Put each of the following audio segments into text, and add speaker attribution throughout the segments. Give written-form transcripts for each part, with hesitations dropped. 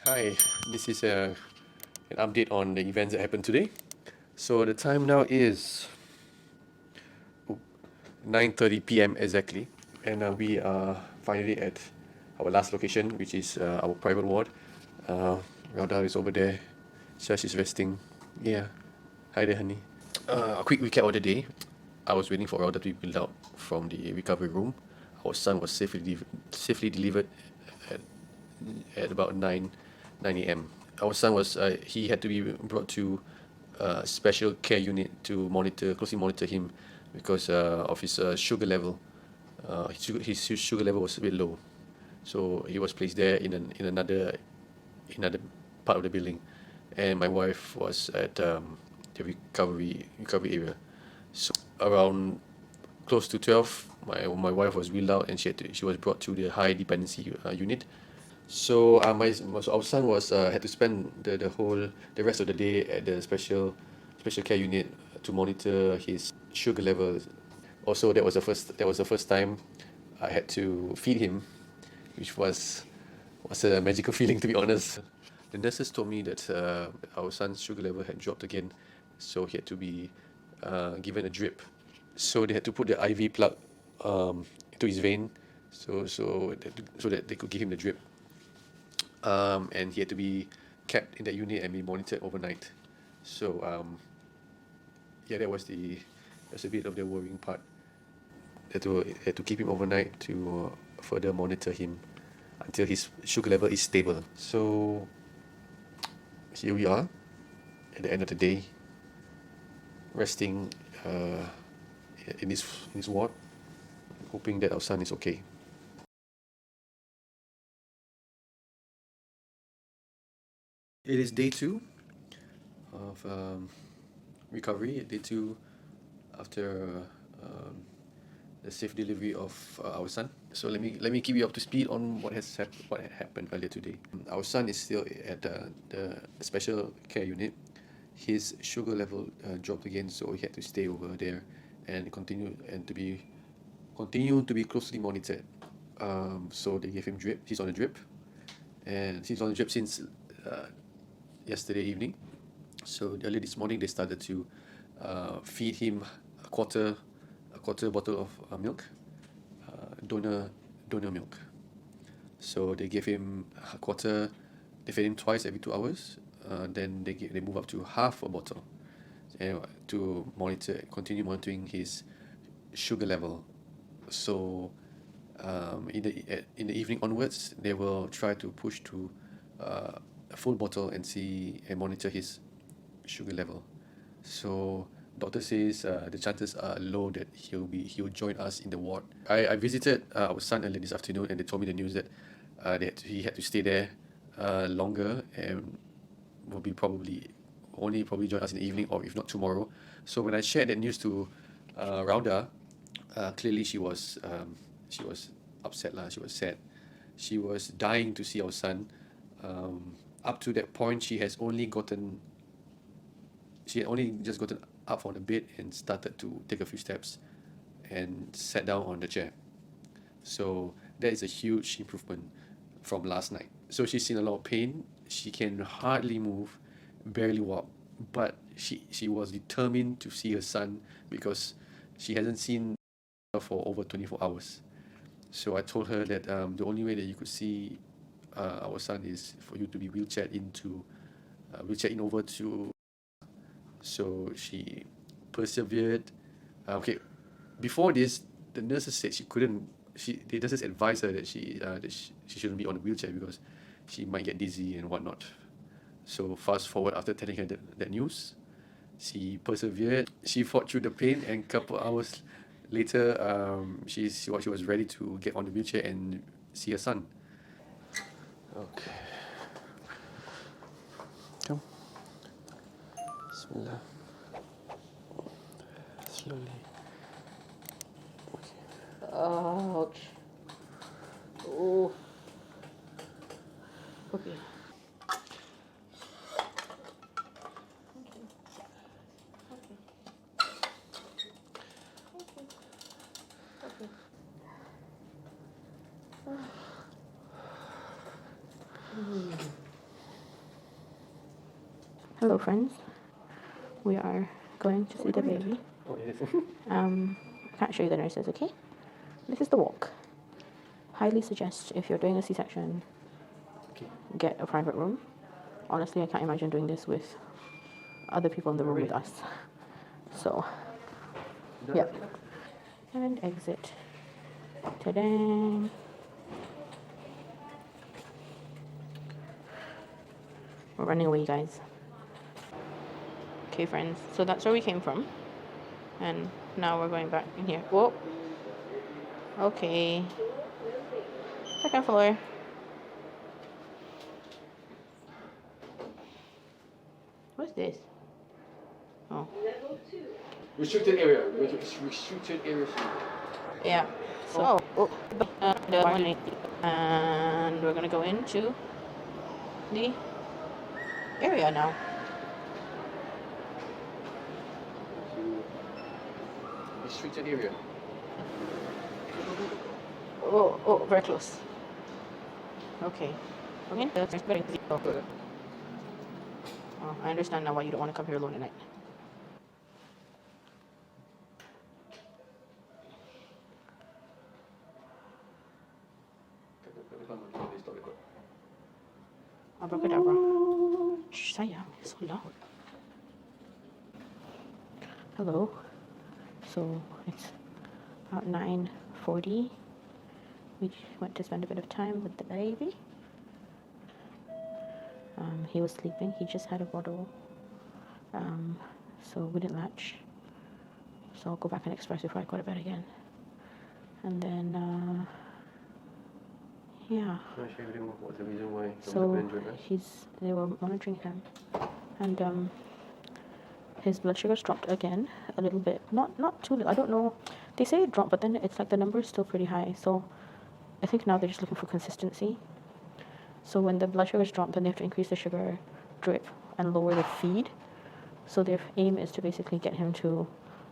Speaker 1: Hi, this is an update on the events that happened today. So the time now is 9:30 p.m. exactly, and we are finally at our last location, which is our private ward. Uh, Rhoda is over there. Shash is resting. Yeah. Hi there, honey. A quick recap of the day. I was waiting for Rhoda to be pulled out from the recovery room. Our son was safely delivered at, at about 9 a.m. Our son was he had to be brought to special care unit to closely monitor him because of his sugar level. His sugar level was a bit low, so he was placed there in another part of the building, and my wife was at the recovery area. So around close to 12, my wife was wheeled out and she was brought to the high dependency unit. So our son was had to spend the rest of the day at the special care unit to monitor his sugar levels. Also, that was the first time I had to feed him, which was a magical feeling, to be honest. The nurses told me that our son's sugar level had dropped again, so he had to be given a drip. So they had to put the IV plug into his vein, so that they could give him the drip. And he had to be kept in that unit and be monitored overnight. So yeah, that's a bit of the worrying part. Had to keep him overnight to further monitor him until his sugar level is stable. So here we are at the end of the day, resting in his ward, hoping that our son is okay. It is day two of recovery. Day two after the safe delivery of our son. So let me keep you up to speed on what had happened earlier today. Our son is still at the special care unit. His sugar level dropped again, so he had to stay over there and continue to be closely monitored. So they gave him drip. He's on a drip, and he's on a drip since uh, yesterday evening. So early this morning they started to feed him a quarter a quarter bottle of milk, donor milk. So they gave him a quarter. They fed him twice every 2 hours. Then they move up to half a bottle, to continue monitoring his sugar level. So in the evening onwards, they will try to push to a full bottle and monitor his sugar level. So doctor says the chances are low that he'll join us in the ward. I visited our son earlier this afternoon, and they told me the news that he had to stay there longer and will be probably join us in the evening, or if not tomorrow. So when I shared that news to Rauda, clearly she was upset lah. She was sad. She was dying to see our son. Up to that point, she had only just gotten up from the bed and started to take a few steps and sat down on the chair. So that is a huge improvement from last night. So she's in a lot of pain. She can hardly move, barely walk, but she was determined to see her son because she hasn't seen her for over 24 hours. So I told her that the only way that you could see our son is for you to be wheelchair in over to. So she persevered. Okay, before this, the nurses said she couldn't. The nurses advised her that she shouldn't be on a wheelchair because she might get dizzy and whatnot. So fast forward, after telling her that news, she persevered. She fought through the pain, and couple hours later, she was ready to get on the wheelchair and see her son. Okay, come. Bismillah. Slowly.
Speaker 2: Ouch. Oh. Okay. Hello, friends. We are going to see the baby.
Speaker 1: Oh, yes.
Speaker 2: I can't show you the nurses, okay? This is the walk. Highly suggest if you're doing a C-section,
Speaker 1: Okay.
Speaker 2: get a private room. Honestly, I can't imagine doing this with other people in the room with us. So, yeah. And exit. Ta-da! We're running away, guys. Okay, friends. So that's where we came from. And now we're going back in here. Whoa. Okay. Second floor. What's this? Oh.
Speaker 1: Restricted area. Restricted area.
Speaker 2: Yeah. So, and we're gonna go into the area now.
Speaker 1: Restricted area.
Speaker 2: Oh, very close. Okay. Okay. Oh, I understand now why you don't want to come here alone at night. Abracadabra. Shh, sayang, it's so loud. Hello. So it's about 9:40. We went to spend a bit of time with the baby. He was sleeping. He just had a bottle. So we didn't latch. So I'll go back and express before I go to bed again. And then, yeah.
Speaker 1: What's the reason why?
Speaker 2: So they were monitoring him, and his blood sugars dropped again a little bit. Not too little. I don't know. They say it dropped, but then it's like the number is still pretty high. So I think now they're just looking for consistency. So when the blood sugars drop, then they have to increase the sugar drip and lower the feed. So their aim is to basically get him to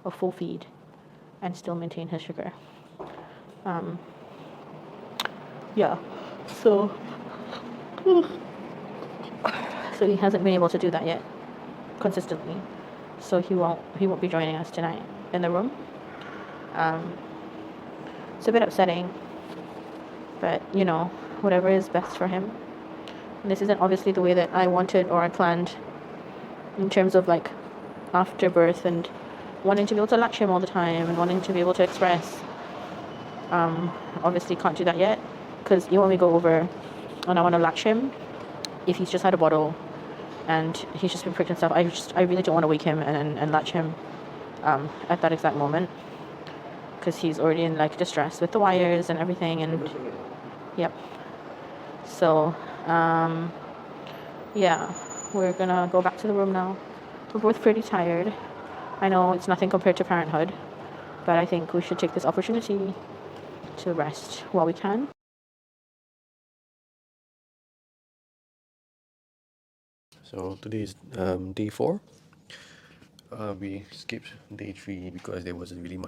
Speaker 2: a full feed and still maintain his sugar. Yeah. So he hasn't been able to do that yet consistently. So he won't be joining us tonight in the room. It's a bit upsetting, but you know, whatever is best for him. And this isn't obviously the way that I wanted or I planned in terms of like after birth and wanting to be able to latch him all the time and wanting to be able to express. Obviously can't do that yet because even when we go over and I want to latch him, if he's just had a bottle and he's just been pricked and stuff, I really don't want to wake him and latch him at that exact moment because he's already in like distress with the wires and everything. And yep. So yeah, we're gonna go back to the room now. We're both pretty tired. I know it's nothing compared to parenthood, but I think we should take this opportunity to rest while we can.
Speaker 1: So today is day 4. We skipped day 3 because there wasn't really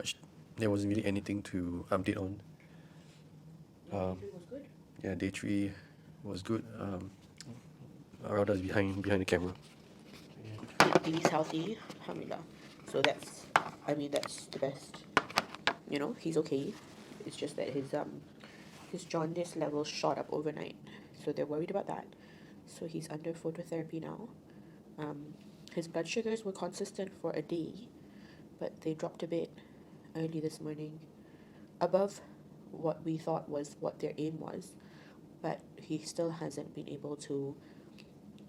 Speaker 1: anything to update on. Yeah, day 3 was good. Rhoda's behind the camera.
Speaker 2: He's healthy, alhamdulillah. So that's the best. You know, he's okay. It's just that his jaundice levels shot up overnight, so they're worried about that. So he's under phototherapy now. His blood sugars were consistent for a day, but they dropped a bit early this morning, above what we thought was what their aim was, but he still hasn't been able to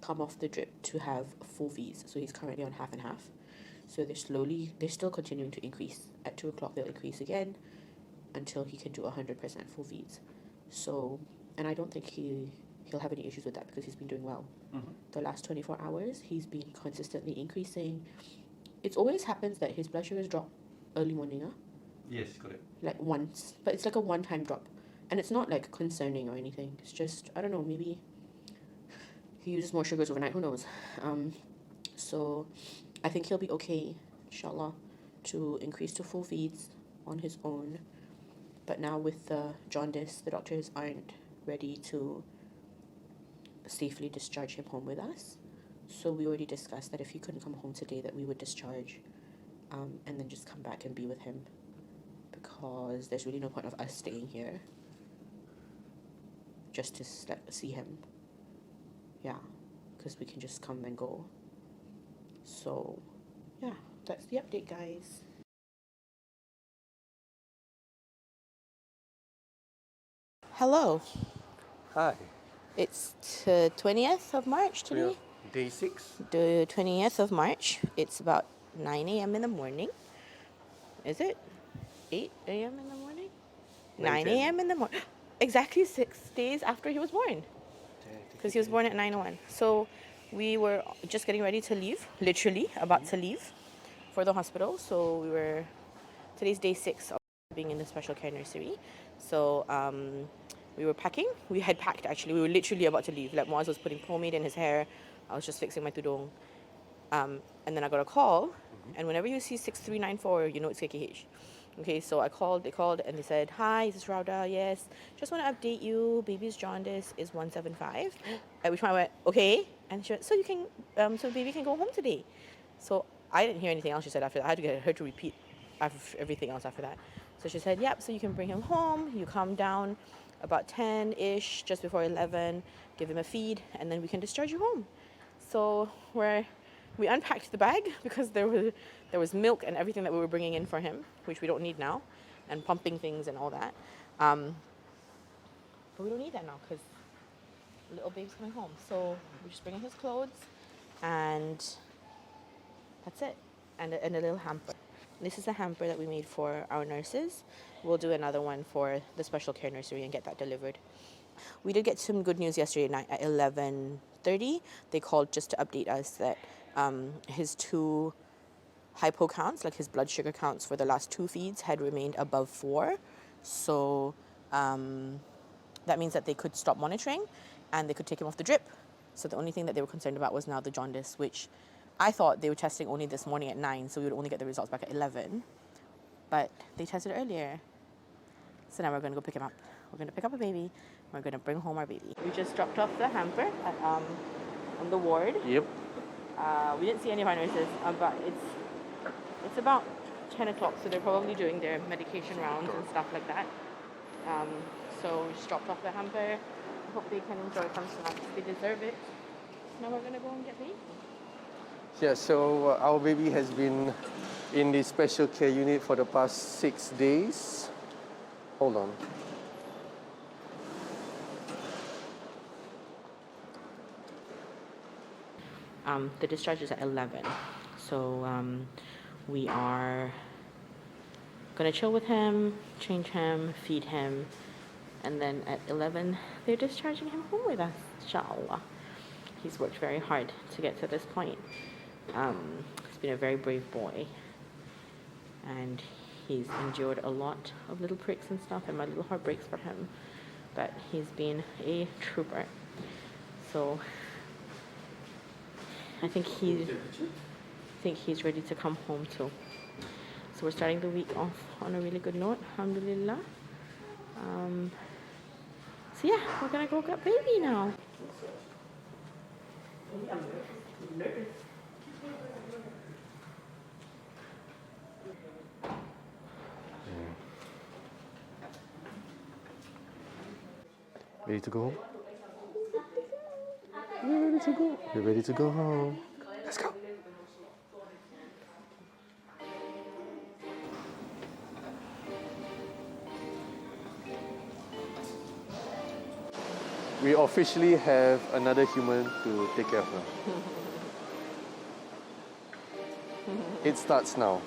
Speaker 2: come off the drip to have full feeds. So he's currently on half and half. So they're still continuing to increase. At 2 o'clock they'll increase again until he can do 100% full feeds. So, and I don't think he'll have any issues with that because he's been doing well. The last 24 hours he's been consistently increasing. It always happens that his blood sugars drop early morning.
Speaker 1: Yes, correct.
Speaker 2: Like once, but it's like a one-time drop, and it's not like concerning or anything. It's just, I don't know, maybe he uses more sugars overnight, who knows. So I think he'll be okay, inshallah, to increase to full feeds on his own. But now with the jaundice, the doctors aren't ready to safely discharge him home with us. So we already discussed that if he couldn't come home today, that we would discharge, and then just come back and be with him, because there's really no point of us staying here just to see him. Yeah, because we can just come and go. So, yeah, that's the update, guys. Hello.
Speaker 1: Hi.
Speaker 2: It's the 20th of March today.
Speaker 1: Day 6.
Speaker 2: The 20th of March. It's about 9 a.m. in the morning. Is it? 8 a.m. in the morning? 9 a.m. in the morning. Exactly 6 days after he was born. Because he was born at 9:01. So we were just getting ready to leave, literally about to leave for the hospital. So today's day 6 of being in the special care nursery. So we were packing. We had packed actually. We were literally about to leave. Like Moaz was putting pomade in his hair. I was just fixing my tudung. And then I got a call. And whenever you see 6394, you know it's KKH. Okay, so they called, and they said, "Hi, this is Rauda. Yes, just want to update you. Baby's jaundice is 175." At which point I went, "Okay," and she went, "So you can, so baby can go home today." So I didn't hear anything else she said after that. I had to get her to repeat everything else after that. So she said, "Yep. So you can bring him home. You come down about 10-ish, just before 11. Give him a feed, and then we can discharge you home." So we unpacked the bag because there was milk and everything that we were bringing in for him, which we don't need now, and pumping things and all that. But we don't need that now because little babe's coming home. So we're just bringing his clothes, and that's it, and a little hamper. This is a hamper that we made for our nurses. We'll do another one for the special care nursery and get that delivered. We did get some good news yesterday night at 11:30. They called just to update us that his 2 hypo counts, like his blood sugar counts for the last 2 feeds, had remained above 4. So that means that they could stop monitoring and they could take him off the drip. So the only thing that they were concerned about was now the jaundice, which I thought they were testing only this morning at 9, so we would only get the results back at 11. But they tested earlier. So now we're going to go pick him up. We're going to pick up a baby. We're going to bring home our baby. We just dropped off the hamper at, on the ward.
Speaker 1: Yep.
Speaker 2: We didn't see any of our nurses, but it's about 10 o'clock, so they're probably doing their medication rounds and stuff like that. So we just dropped off the hamper. I hope they can enjoy some snacks. They deserve it. Now we're going to go and get baby.
Speaker 1: Yeah, so our baby has been in the special care unit for the past 6 days. Hold on.
Speaker 2: The discharge is at 11. So we are going to chill with him, change him, feed him, and then at 11, they're discharging him home with us, inshallah. He's worked very hard to get to this point. He's been a very brave boy, and he's endured a lot of little pricks and stuff, and my little heart breaks for him, but he's been a trooper. So I think he's ready to come home too. So we're starting the week off on a really good note, alhamdulillah. So yeah, we're gonna go get baby now.
Speaker 1: Ready to go home? We're ready to go. We're ready to go home. Let's go. We officially have another human to take care of her. It starts now.